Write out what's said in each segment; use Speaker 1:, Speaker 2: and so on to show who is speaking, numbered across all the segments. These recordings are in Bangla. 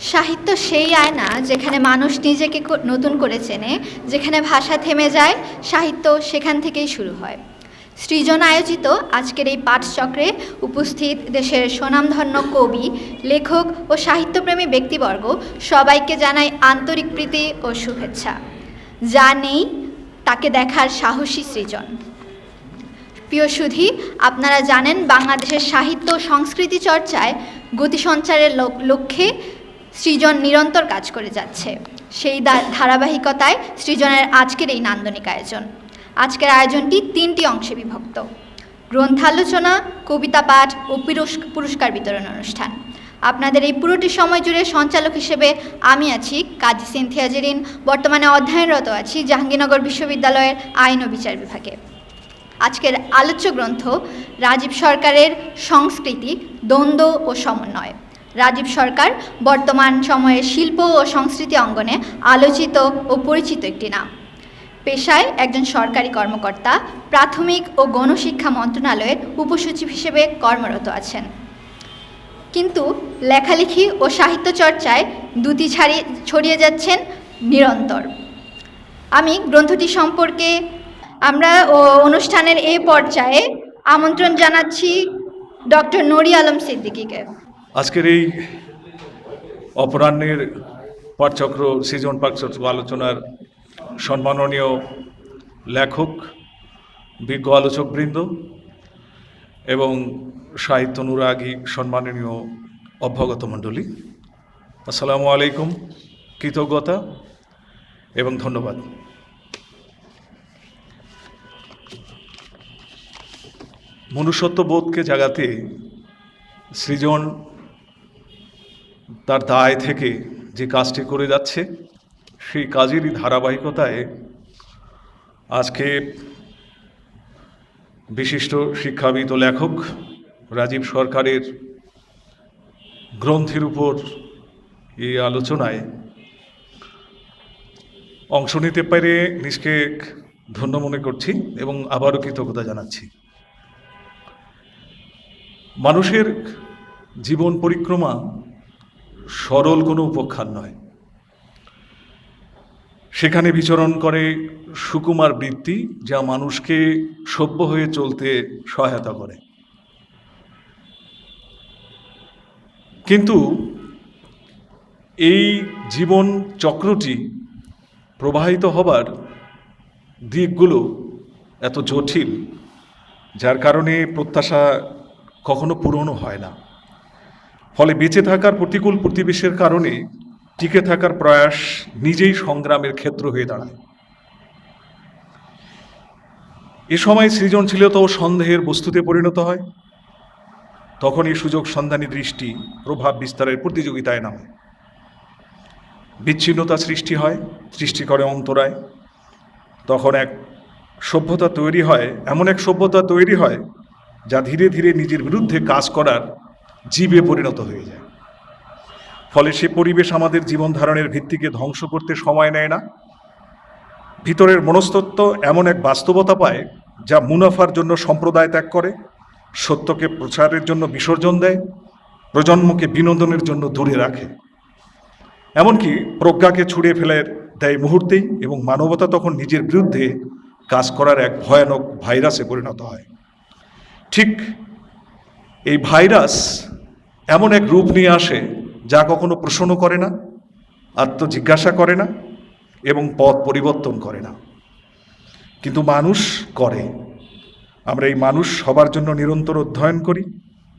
Speaker 1: সাহিত্য সেই আয়না যেখানে মানুষ নিজেকে নতুন করে চেনে, যেখানে ভাষা থেমে যায়, সাহিত্য সেখান থেকেই শুরু হয়। সৃজন আয়োজিত আজকের এই পাঠচক্রে উপস্থিত দেশের স্বনামধন্য কবি, লেখক ও সাহিত্যপ্রেমী ব্যক্তিবর্গ সবাইকে জানাই আন্তরিক প্রীতি ও শুভেচ্ছা। যা নেই তাকে দেখার সাহসী সৃজন। প্রিয় সুধী, আপনারা জানেন বাংলাদেশের সাহিত্য ও সংস্কৃতি চর্চায় গতি সঞ্চারের লক্ষ্যে সৃজন নিরন্তর কাজ করে যাচ্ছে। সেই ধারাবাহিকতায় সৃজনের আজকের এই নান্দনিক আয়োজন। আজকের আয়োজনটি 3টি অংশে বিভক্ত: গ্রন্থালোচনা, কবিতা পাঠ ও পুরস্কার বিতরণ অনুষ্ঠান। আপনাদের এই পুরোটি সময় জুড়ে সঞ্চালক হিসেবে আমি আছি কাজী সিনথিয়া জেরিন। বর্তমানে অধ্যয়নরত আছি জাহাঙ্গীরনগর বিশ্ববিদ্যালয়ের আইন ও বিচার বিভাগে। আজকের আলোচ্য গ্রন্থ রাজীব সরকারের সংস্কৃতি, দ্বন্দ্ব ও সমন্বয়। রাজীব সরকার বর্তমান সময়ের শিল্প ও সংস্কৃতি অঙ্গনে আলোচিত ও পরিচিত একটি নাম। পেশায় একজন সরকারি কর্মকর্তা, প্রাথমিক ও গণশিক্ষা মন্ত্রণালয়ের উপসচিব হিসেবে কর্মরত আছেন। কিন্তু লেখালেখি ও সাহিত্য চর্চায় দুটি ছড়িয়ে যাচ্ছেন নিরন্তর। আমি গ্রন্থটি সম্পর্কে আমরা অনুষ্ঠানের এই পর্যায়ে আমন্ত্রণ জানাচ্ছি ডক্টর নুরি আলম সিদ্দিকীকে।
Speaker 2: আজকের এই অপরাহ্নের পাঠচক্র, সৃজন পাঠচক্র আলোচনার সম্মাননীয় লেখক, বিজ্ঞ আলোচকবৃন্দ এবং সাহিত্য অনুরাগী সম্মাননীয় অভ্যাগত মণ্ডলী, আসসালামু আলাইকুম। কৃতজ্ঞতা এবং ধন্যবাদ। মনুষ্যত্ববোধকে জাগাতে সৃজন তার দায় থেকে যে কাজটি করে যাচ্ছে, সেই কাজেরই ধারাবাহিকতায় আজকে বিশিষ্ট শিক্ষাবিদ ও লেখক রাজীব সরকারের গ্রন্থের উপর এই আলোচনায় অংশ নিতে পেরে নিজকে ধন্য মনে করছি এবং আবারও কৃতজ্ঞতা জানাচ্ছি। মানুষের জীবন পরিক্রমা সরল কোনো উপাখ্যান নয়। সেখানে বিচরণ করে সুকুমার বৃত্তি, যা মানুষকে সভ্য হয়ে চলতে সহায়তা করে। কিন্তু এই জীবন চক্রটি প্রবাহিত হবার দিকগুলো এত জটিল, যার কারণে প্রত্যাশা কখনো পূরণও হয় না। ফলে বেঁচে থাকার প্রতিকূল পরিবেশের কারণে টিকে থাকার প্রয়াস নিজেই সংগ্রামের ক্ষেত্র হয়ে দাঁড়ায়। এ সময় সৃজনশীলতা ও সন্দেহের বস্তুতে পরিণত হয়। তখন এই সুযোগ সন্ধানী দৃষ্টি প্রভাব বিস্তারের প্রতিযোগিতায় নামে। বিচ্ছিন্নতা সৃষ্টি হয়, সৃষ্টি করে অন্তরায়। তখন এক সভ্যতা তৈরি হয়, এমন এক সভ্যতা তৈরি হয় যা ধীরে ধীরে নিজের বিরুদ্ধে কাজ করার জীবে পরিণত হয়ে যায়। ফলে সে পরিবেশ আমাদের জীবন ধারণের ভিত্তিকে ধ্বংস করতে সময় নেয় না। ভিতরের মনস্তত্ত্ব এমন এক বাস্তবতা পায় যা মুনাফার জন্য সম্প্রদায় ত্যাগ করে, সত্যকে প্রচারের জন্য বিসর্জন দেয়, প্রজন্মকে বিনোদনের জন্য দূরে রাখে, এমনকি প্রজ্ঞাকে ছুঁড়ে ফেলে দেয় মুহূর্তেই, এবং মানবতা তখন নিজের বিরুদ্ধে কাজ করার এক ভয়ানক ভাইরাসে পরিণত হয়। ঠিক এই ভাইরাস এমন এক রূপ নিয়ে আসে যা কখনো প্রশ্ন করে না, আত্মজিজ্ঞাসা করে না এবং পথ পরিবর্তন করে না। কিন্তু মানুষ করে। আমরা এই মানুষ সবার জন্য নিরন্তর অধ্যয়ন করি,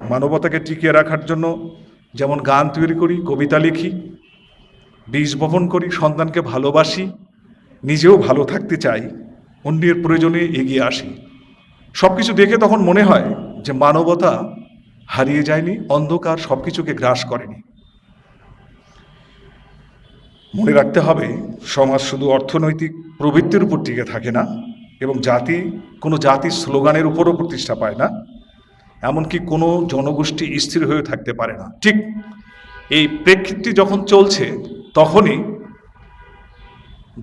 Speaker 2: মানবতাকে টিকিয়ে রাখার জন্য যেমন গান তৈরি করি, কবিতা লিখি, বীজ বপন করি, সন্তানকে ভালোবাসি, নিজেও ভালো থাকতে চাই, অন্যের প্রয়োজনে এগিয়ে আসি। সব কিছু দেখে তখন মনে হয় যে মানবতা হারিয়ে যায়নি, অন্ধকার সব কিছুকে গ্রাস করেনি। মনে রাখতে হবে, সমাজ শুধু অর্থনৈতিক প্রবৃত্তির উপর টিকে থাকে না, এবং কোনো জাতির স্লোগানের উপরও প্রতিষ্ঠা পায় না, এমনকি কোনো জনগোষ্ঠী স্থির হয়ে থাকতে পারে না। ঠিক এই প্রেক্ষিতটি যখন চলছে, তখনই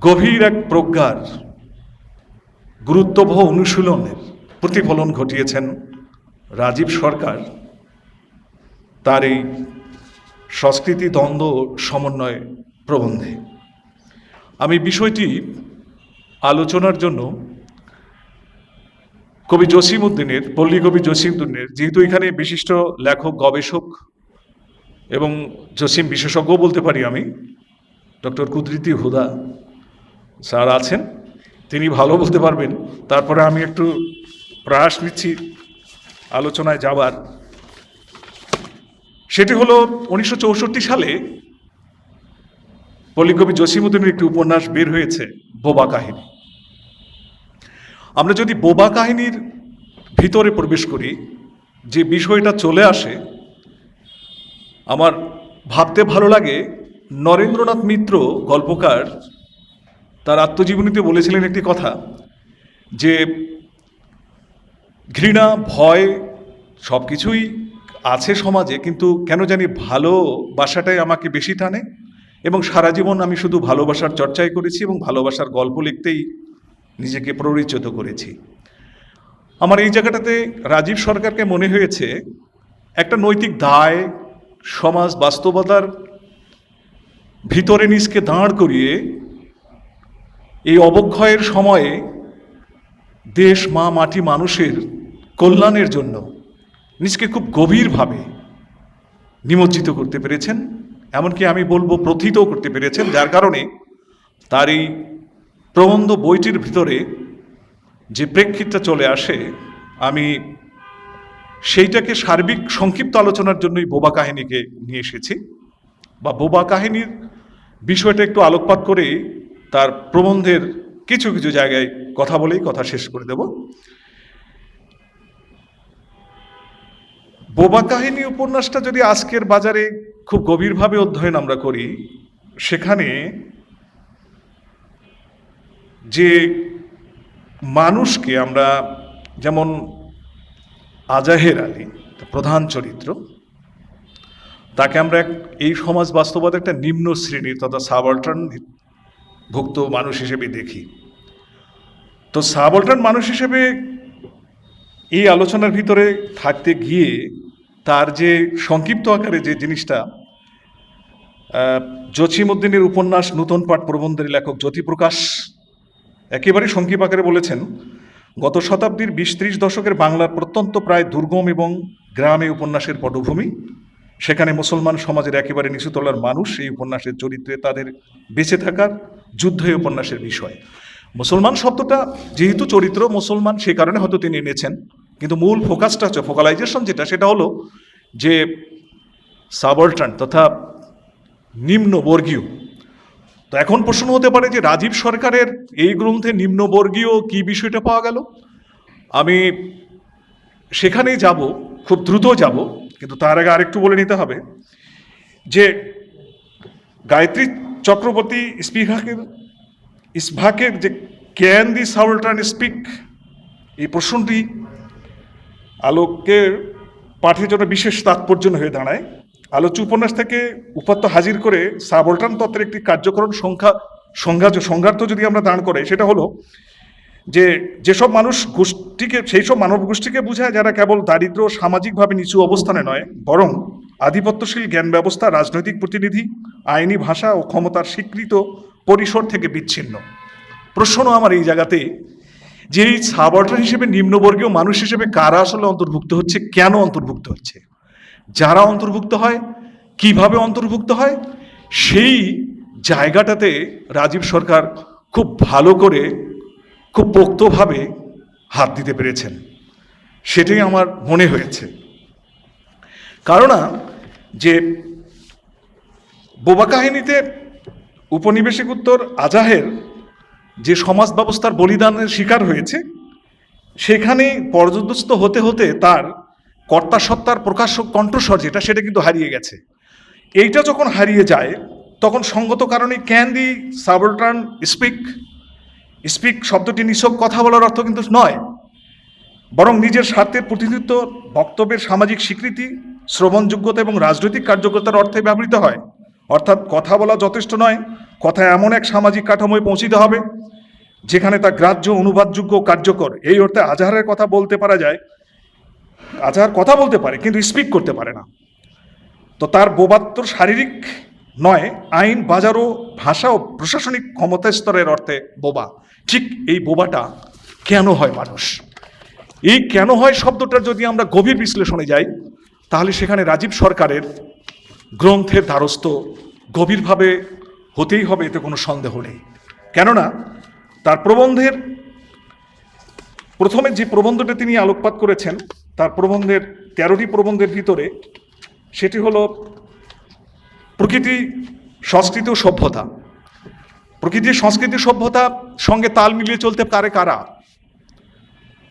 Speaker 2: গভীর এক প্রজ্ঞার গুরুত্ববহ অনুশীলনের প্রতিফলন ঘটিয়েছেন রাজীব সরকার তার এই সংস্কৃতি দ্বন্দ্ব সমন্বয় প্রবন্ধে। আমি বিষয়টি আলোচনার জন্য কবি জসিমউদ্দিনের, পল্লী কবি জসিমউদ্দিনের, যেহেতু এখানে বিশিষ্ট লেখক, গবেষক এবং জসিম বিশেষজ্ঞ বলতে পারি আমি, ডক্টর কুদরতি হুদা স্যার আছেন, তিনি ভালো বলতে পারবেন। তারপরে আমি একটু প্রয়াস নিচ্ছি আলোচনায় যাবার। সেটি হলো 1964 সালে পল্লীকবি জসিমউদ্দিনের একটি উপন্যাস বের হয়েছে, বোবা কাহিনী। আমরা যদি বোবা কাহিনীর ভিতরে প্রবেশ করি, যে বিষয়টা চলে আসে, আমার ভাবতে ভালো লাগে। নরেন্দ্রনাথ মিত্র গল্পকার তার আত্মজীবনীতে বলেছিলেন একটি কথা, যে ঘৃণা, ভয় সব কিছুই আছে সমাজে, কিন্তু কেন জানি ভালোবাসাটাই আমাকে বেশি টানে, এবং সারা জীবন আমি শুধু ভালোবাসার চর্চাই করেছি এবং ভালোবাসার গল্প লিখতেই নিজেকে পরিচিত করেছি। আমার এই জায়গাটাতে রাজীব সরকারকে মনে হয়েছে একটা নৈতিক দায়, সমাজ বাস্তবতার ভিতরে নিজকে দাঁড় করিয়ে এই অবক্ষয়ের সময়ে দেশ, মা, মাটি, মানুষের কল্যাণের জন্য নিজকে খুব গভীরভাবে নিমজ্জিত করতে পেরেছেন, এমনকি আমি বলবো প্রথিতও করতে পেরেছেন, যার কারণে তার এই প্রবন্ধ বইটির ভিতরে যে প্রেক্ষিতটা চলে আসে, আমি সেইটাকে সার্বিক সংক্ষিপ্ত আলোচনার জন্যই বোবা কাহিনীকে নিয়ে এসেছি, বা বোবা কাহিনীর বিষয়টা একটু আলোকপাত করে তার প্রবন্ধের কিছু কিছু জায়গায় কথা বলেই কথা শেষ করে দেব। বোবা কাহিনী উপন্যাসটা যদি আজকের বাজারে খুব গভীরভাবে অধ্যয়ন আমরা করি, সেখানে যে মানুষকে আমরা, যেমন আজাহের আলী প্রধান চরিত্র, তাকে আমরা এই সমাজ বাস্তবতা একটা নিম্ন শ্রেণীর তথা সাবঅল্টার্ন ভুক্ত মানুষ হিসেবে দেখি। তো সাবঅল্টার্ন মানুষ হিসেবে এই আলোচনার ভিতরে থাকতে গিয়ে তার যে সংক্ষিপ্ত আকারে যে জিনিসটা, জসিমউদ্দিনের উপন্যাস নূতন পাঠ প্রবন্ধের লেখক জ্যোতিপ্রকাশ একেবারে সংক্ষিপ্ত আকারে বলেছেন, গত শতাব্দীর 20-30 দশকের বাংলার প্রত্যন্ত প্রায় দুর্গম এবং গ্রামে উপন্যাসের পটভূমি। সেখানে মুসলমান সমাজের একেবারে নিচুতলার মানুষ এই উপন্যাসের চরিত্রে তাদের বেঁচে থাকার যুদ্ধ এই উপন্যাসের বিষয়। মুসলমান শব্দটা যেহেতু চরিত্র মুসলমান, সে কারণে হয়তো তিনি এনেছেন, কিন্তু মূল ফোকাসটা হচ্ছে, ফোকালাইজেশন যেটা, সেটা হলো যে সাবঅল্টার্ন তথা নিম্নবর্গীয়। তো এখন প্রশ্ন হতে পারে যে রাজীব সরকারের এই গ্রন্থে নিম্নবর্গীয় কি বিষয়টা পাওয়া গেল। আমি সেখানেই যাব, খুব দ্রুত যাব, কিন্তু তার আগে আরেকটু বলে নিতে হবে যে গায়ত্রী চক্রবর্তী ইসভাকের যে ক্যান দি সাবঅল্টার্ন স্পিক, এই প্রশ্নটি আলোকের পাঠের জন্য বিশেষ তাৎপর্য হয়ে দাঁড়ায়। আলোচ্য উপন্যাস থেকে উপাত্ত হাজির করে সাবঅল্টার্ন তত্ত্বের একটি কার্যকরণ সংজ্ঞার্থ যদি আমরা দাঁড় করে, সেটা হলো যে যেসব মানুষ গোষ্ঠীকে, সেই সব মানব গোষ্ঠীকে বোঝায় যারা কেবল দারিদ্র, সামাজিকভাবে নিচু অবস্থানে নয়, বরং আধিপত্যশীল জ্ঞান ব্যবস্থা, রাজনৈতিক প্রতিনিধি, আইনি ভাষা ও ক্ষমতার স্বীকৃত পরিসর থেকে বিচ্ছিন্ন। প্রশ্ন আমার এই জায়গাতে যে এই সাবঅল্টার্ন হিসেবে নিম্নবর্গীয় মানুষ হিসেবে কারা আসলে অন্তর্ভুক্ত হচ্ছে, কেন অন্তর্ভুক্ত হচ্ছে, যারা অন্তর্ভুক্ত হয় কিভাবে অন্তর্ভুক্ত হয়, সেই জায়গাটাতে রাজীব সরকার খুব ভালো করে, খুব পোক্তভাবে হাত দিতে পেরেছেন, সেটাই আমার মনে হয়েছে। কারণ যে বোবা কাহিনীতে উপনিবেশিক উত্তর আজাহের যে সমাজ ব্যবস্থার বলিদানের শিকার হয়েছে, সেখানে পর্যদস্ত হতে হতে তার কর্তা সত্তার প্রকাশ্য কণ্ঠস্বর যেটা, সেটা কিন্তু হারিয়ে গেছে। এইটা যখন হারিয়ে যায়, তখন সঙ্গত কারণে ক্যান দি সাবঅল্টার্ন স্পিক শব্দটি নিছক কথা বলার অর্থ কিন্তু নয়, বরং নিজের স্বার্থের প্রতিনিধিত্ব, বক্তব্যের সামাজিক স্বীকৃতি, শ্রবণযোগ্যতা এবং রাজনৈতিক কার্যকর্তার অর্থে ব্যবহৃত হয়। অর্থাৎ কথা বলা যথেষ্ট নয়, কথা এমন এক সামাজিক কাঠামোয় পৌঁছিতে হবে যেখানে তা গ্রাহ্য, অনুবাদযোগ্য, কার্যকর। এই অর্থে আজাহারের কথা বলতে পারা যায়, আজাহার কথা বলতে পারে কিন্তু স্পিক করতে পারে না। তো তার বোবাত্তর শারীরিক নয়, আইন, বাজার ও ভাষা ও প্রশাসনিক ক্ষমতা স্তরের অর্থে বোবা। ঠিক এই বোবাটা কেন হয় মানুষ? এই কেন হয় শব্দটার যদি আমরা গভীর বিশ্লেষণে যাই, তাহলে সেখানে রাজীব সরকারের গ্রন্থের দ্বারস্থ গভীরভাবে হতেই হবে, এতে কোনো সন্দেহ নেই। কেননা তার প্রবন্ধের প্রথমে যে প্রবন্ধটা তিনি আলোকপাত করেছেন, তার প্রবন্ধের 13টি প্রবন্ধের ভিতরে সেটি হলো প্রকৃতি, সংস্কৃতি ও সভ্যতা। প্রকৃতি, সংস্কৃতি, সভ্যতা সঙ্গে তাল মিলিয়ে চলতে পারে কারা?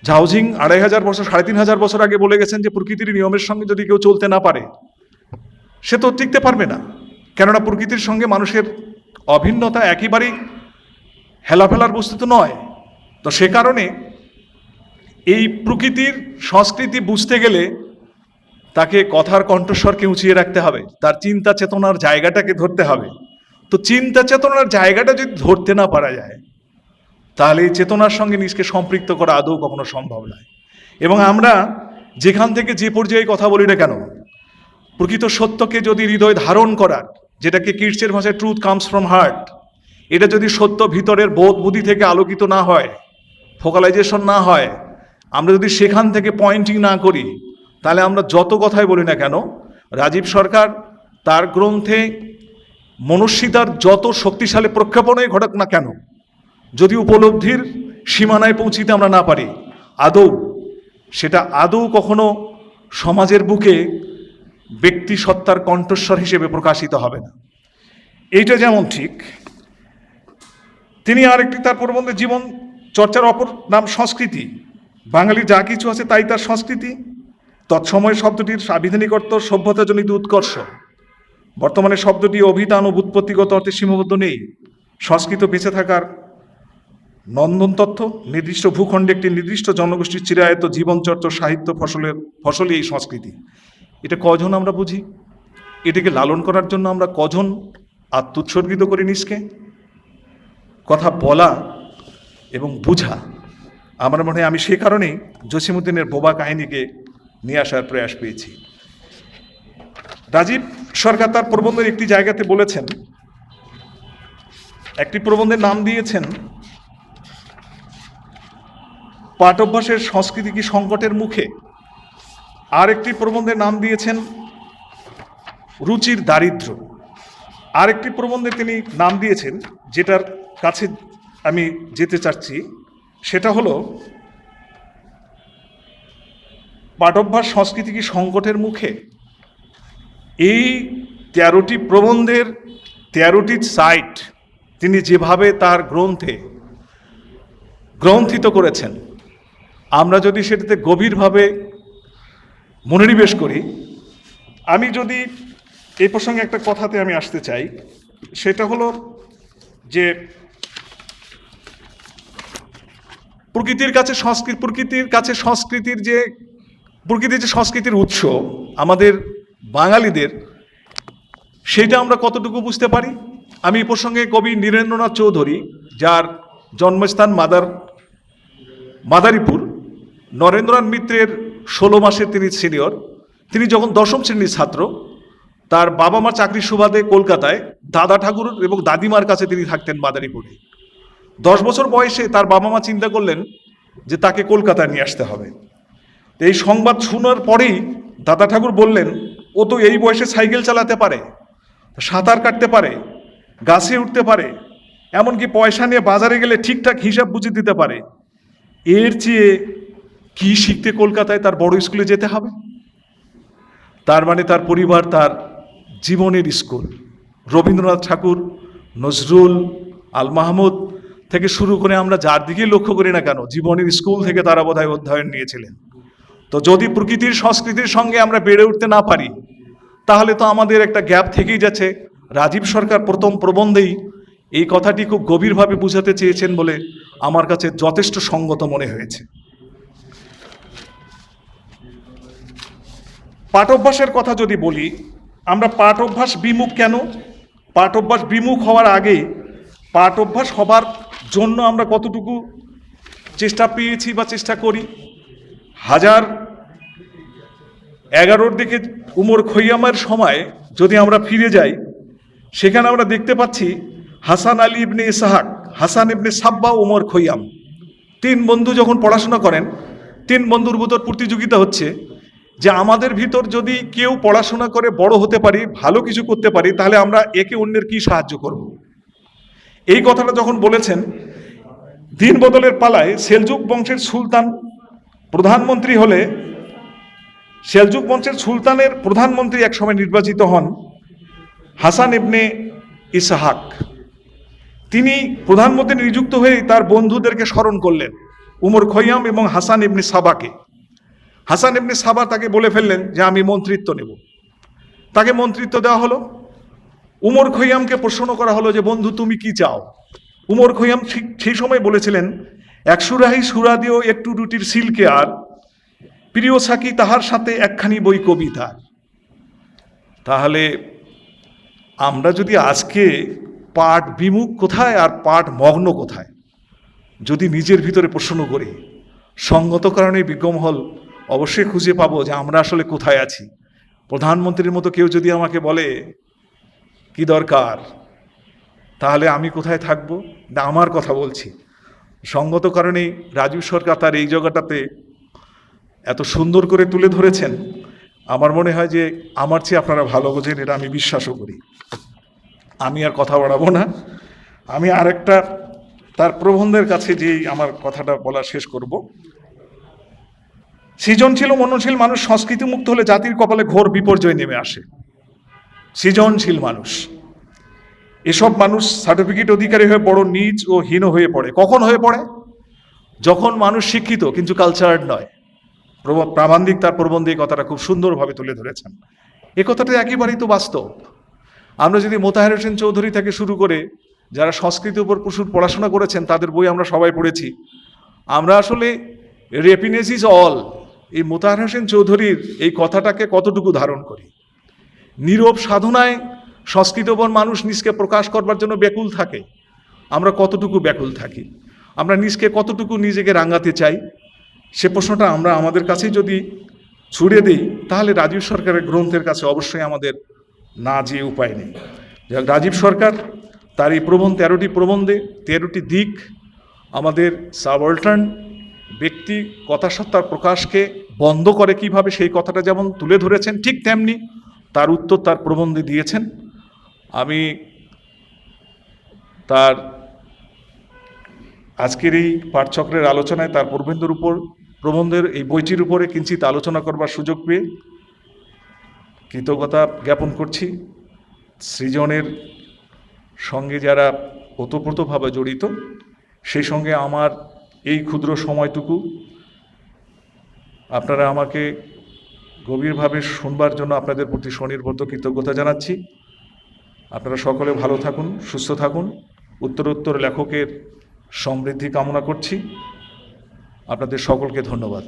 Speaker 2: ঝাউজিং 2500 বছর, 3500 বছর আগে বলে গেছেন যে প্রকৃতির নিয়মের সঙ্গে যদি কেউ চলতে না পারে সে তো টিকতে পারবে না। কেননা প্রকৃতির সঙ্গে মানুষের অভিন্নতা একেবারেই হেলাফেলার বস্তু তো নয়। তো সে কারণে এই প্রকৃতির সংস্কৃতি বুঝতে গেলে তাকে কথার কণ্ঠস্বরকে উঁচিয়ে রাখতে হবে, তার চিন্তা চেতনার জায়গাটাকে ধরতে হবে। তো চিন্তা চেতনার জায়গাটা যদি ধরতে না পারা যায়, তাহলে এই চেতনার সঙ্গে নিজকে সম্পৃক্ত করা আদৌ কখনো সম্ভব নয়। এবং আমরা যেখান থেকে যে পর্যায়ে কথা বলি না কেন, প্রকৃত সত্যকে যদি হৃদয় ধারণ করার, যেটাকে কিডসের ভাষায় ট্রুথ কামস ফ্রম হার্ট, এটা যদি সত্য ভিতরের বোধ বুদ্ধি থেকে আলোকিত না হয়, ফোকালাইজেশন না হয়, আমরা যদি সেখান থেকে পয়েন্টিং না করি, তাহলে আমরা যত কথাই বলি না কেন, রাজীব সরকার তার গ্রন্থে মনস্বিতার যত শক্তিশালী প্রক্ষেপণই ঘটাক না কেন, যদি উপলব্ধির সীমানায় পৌঁছিতে আমরা না পারি, সেটা আদৌ কখনো সমাজের বুকে ব্যক্তি সত্তার কণ্ঠস্বর হিসেবে প্রকাশিত হবে না। এইটা যেমন ঠিক, তিনি আরেকটি তার প্রবন্ধে জীবন চর্চার অপর নাম সংস্কৃতি। বাঙালির যা কিছু আছে তাই তার সংস্কৃতি। তৎসময় শব্দটির সাংবিধানিক অর্থ সভ্যতাজনিত উৎকর্ষ। বর্তমানে শব্দটি অভিধান ও ব্যুৎপত্তিগত অর্থে সীমাবদ্ধ নেই। সংস্কৃত বেঁচে থাকার নন্দন তথ্য, নির্দিষ্ট ভূখণ্ডে একটি নির্দিষ্ট জনগোষ্ঠীর চিরায়ত জীবনচর্চা, সাহিত্য ফসলই এই সংস্কৃতি। এটা কজন আমরা বুঝি? এটাকে লালন করার জন্য আমরা কজন আত্মোৎসর্গিত করি নিজকে? কথা বলা এবং বুঝা আমার মনে হয়, আমি সে কারণেই জসিমউদ্দিনের বোবা কাহিনীকে নিয়ে আসার প্রয়াস পেয়েছি। রাজীব সরকার তার প্রবন্ধের একটি জায়গাতে বলেছেন, একটি প্রবন্ধের নাম দিয়েছেন পাঠ অভ্যাসের সংস্কৃতি কি সংকটের মুখে, আর একটি প্রবন্ধের নাম দিয়েছেন রুচির দারিদ্র্য, আর একটি প্রবন্ধে তিনি নাম দিয়েছেন, যেটার কাছে আমি যেতে চাচ্ছি, সেটা হলো পাঠভ্যাস সংস্কৃতি কি সংকটের মুখে। এই 13টি প্রবন্ধের 13টি সাইট তিনি যেভাবে তার গ্রন্থে গ্রন্থিত করেছেন, আমরা যদি সেটাতে গভীরভাবে মনোনিবেশ করি, আমি যদি এই প্রসঙ্গে একটা কথাতে আমি আসতে চাই, সেটা হলো যে প্রকৃতির যে সংস্কৃতির উৎস আমাদের বাঙালিদের, সেটা আমরা কতটুকু বুঝতে পারি। আমি এই প্রসঙ্গে কবি নীরেন্দ্রনাথ চৌধুরী, যার জন্মস্থান মাদারীপুর, নরেন্দ্রনাথ মিত্রের 16 মাসের তিনি সিনিয়র। তিনি যখন 10ম শ্রেণীর ছাত্র, তার বাবা মা চাকরির সুবাদে কলকাতায়, দাদা ঠাকুর এবং দাদিমার কাছে তিনি থাকতেন মাদারীপুরে। 10 বছর বয়সে তার বাবা মা চিন্তা করলেন যে তাকে কলকাতায় নিয়ে আসতে হবে। এই সংবাদ শোনার পরেই দাদা ঠাকুর বললেন, ও তো এই বয়সে সাইকেল চালাতে পারে, সাঁতার কাটতে পারে, গাছে উঠতে পারে, এমনকি পয়সা নিয়ে বাজারে গেলে ঠিকঠাক হিসাব বুঝে দিতে পারে, এর চেয়ে কি শিখতে কলকাতায় তার বড় স্কুলে যেতে হবে? তার মানে তার পরিবার তার জীবনের স্কুল। রবীন্দ্রনাথ ঠাকুর, নজরুল, আল মাহমুদ থেকে শুরু করে আমরা যার দিকে লক্ষ্য করি না কেন, জীবনের স্কুল থেকে তারা বোধহয় অধ্যয়ন নিয়েছিলেন। তো যদি প্রকৃতির সংস্কৃতির সঙ্গে আমরা বেড়ে উঠতে না পারি, তাহলে তো আমাদের একটা গ্যাপ থেকেই যাচ্ছে। রাজীব সরকার প্রথম প্রবন্ধেই এই কথাটি খুব গভীরভাবে বুঝাতে চেয়েছেন বলে আমার কাছে যথেষ্ট সঙ্গত মনে হয়েছে। পাঠ অভ্যাসের কথা যদি বলি, আমরা পাঠ অভ্যাস বিমুখ কেন? পাঠ অভ্যাস বিমুখ হওয়ার আগে পাঠ অভ্যাস হবার জন্য আমরা কতটুকু চেষ্টা পেয়েছি বা চেষ্টা করি? 11-র দিকে উমর খৈয়ামের সময় যদি আমরা ফিরে যাই, সেখানে আমরা দেখতে পাচ্ছি হাসান আলী ইবনে ইসহাক, হাসান ইবনে সাব্বা, উমর খৈয়াম, 3 বন্ধু যখন পড়াশোনা করেন, 3 বন্ধুর ভিতর প্রতিযোগিতা হচ্ছে যে আমাদের ভিতর যদি কেউ পড়াশোনা করে বড় হতে পারি, ভালো কিছু করতে পারি, তাহলে আমরা একে অন্যের কি সাহায্য করব। এই কথাটা যখন বলেছেন, দিন বদলের পালায় সেলজুক বংশের সুলতান প্রধানমন্ত্রী হলে, সেলজুক বংশের সুলতানের প্রধানমন্ত্রী একসময় নির্বাচিত হন হাসান ইবনে ইসহাক। তিনি প্রধানমন্ত্রী নিযুক্ত হয়ে তার বন্ধুদেরকে স্মরণ করলেন, উমর খৈয়াম এবং হাসান ইবনে সাবাকে। হাসান ইবনে সাবা তাকে বলে ফেললেন যে আমি মন্ত্রিত্ব নেব। তাকে মন্ত্রিত্ব দেওয়া হলো। উমর খৈয়ামকে প্রশ্ন করা হলো যে বন্ধু তুমি কি চাও। উমর খৈয়াম সেই সময় বলেছিলেন, 1 সুরাহি সুরা দিও একটু রুটির সিলকে, আর প্রিয় সাকি তাহার সাথে একখানি বই কবিতা। তাহলে আমরা যদি আজকে পাঠ বিমুখ কোথায় আর পাঠ মগ্ন কোথায় যদি নিজের ভিতরে প্রশ্ন করি, সঙ্গত কারণে বিজ্ঞমহল অবশ্যই খুঁজে পাবো যে আমরা আসলে কোথায় আছি। প্রধানমন্ত্রীর মতো কেউ যদি আমাকে বলে কি দরকার, তাহলে আমি কোথায় থাকবো? না, আমার কথা বলছি। সঙ্গত কারণেই রাজীব সরকার তার এই জায়গাটাতে এত সুন্দর করে তুলে ধরেছেন। আমার মনে হয় যে আমার চেয়ে আপনারা ভালো বোঝেন, এটা আমি বিশ্বাসও করি। আমি আর কথা বাড়াবো না, আমি আরেকটা তার প্রবন্ধের কাছে যেই আমার কথাটা বলা শেষ করব। সৃজনশীল ও মননশীল মানুষ সংস্কৃতি মুক্ত হলে জাতির কপালে ঘোর বিপর্যয় নেমে আসে। সৃজনশীল মানুষ, এসব মানুষ সার্টিফিকেট অধিকারী হয়ে বড় নীচ ও হীন হয়ে পড়ে। কখন হয়ে পড়ে? যখন মানুষ শিক্ষিত কিন্তু কালচার্ড নয়। প্রাবন্ধিক তার প্রবন্ধে এই কথাটা খুব সুন্দরভাবে তুলে ধরেছেন। এ কথাটা একেবারেই তো বাস্তব। আমরা যদি মোতাহার হোসেন চৌধুরী থেকে শুরু করে যারা সংস্কৃতির উপর প্রচুর পড়াশোনা করেছেন তাদের বই আমরা সবাই পড়েছি, আমরা আসলে রেপিনেস ইজ অল, এই মোতাহার হোসেন চৌধুরীর এই কথাটাকে কতটুকু ধারণ করি। নীরব সাধনায় সংস্কৃতবন মানুষ নিজকে প্রকাশ করবার জন্য ব্যাকুল থাকে। আমরা কতটুকু ব্যাকুল থাকি? আমরা নিজকে কতটুকু নিজেকে রাঙাতে চাই? সে প্রশ্নটা আমরা আমাদের কাছেই যদি ছুড়ে দিই, তাহলে রাজীব সরকারের গ্রন্থের কাছে অবশ্যই আমাদের না যেয়ে উপায় নেই। রাজীব সরকার তার এই প্রবন্ধ 13টি প্রবন্ধে 13টি দিক আমাদের সাবঅল্টার্ন ব্যক্তি কথাসত্তার প্রকাশকে বন্ধ করে কিভাবে, সেই কথাটা যেমন তুলে ধরেছেন, ঠিক তেমনি তার উত্তর তার প্রবন্ধে দিয়েছেন। আমি তার আজকের এই পাঠচক্রের আলোচনায় তার প্রবন্ধের এই বইটির উপরে কিঞ্চিত আলোচনা করবার সুযোগ পেয়ে কৃতজ্ঞতা জ্ঞাপন করছি। সৃজনের সঙ্গে যারা ওতপ্রোতভাবে জড়িত, সেই সঙ্গে আমার এই ক্ষুদ্র সময়টুকু আপনারা আমাকে গভীরভাবে শুনবার জন্য আপনাদের প্রতি স্বনির্বদ্ধ কৃতজ্ঞতা জানাচ্ছি। আপনারা সকলে ভালো থাকুন, সুস্থ থাকুন, উত্তরোত্তর লেখকের সমৃদ্ধি কামনা করছি। আপনাদের সকলকে ধন্যবাদ।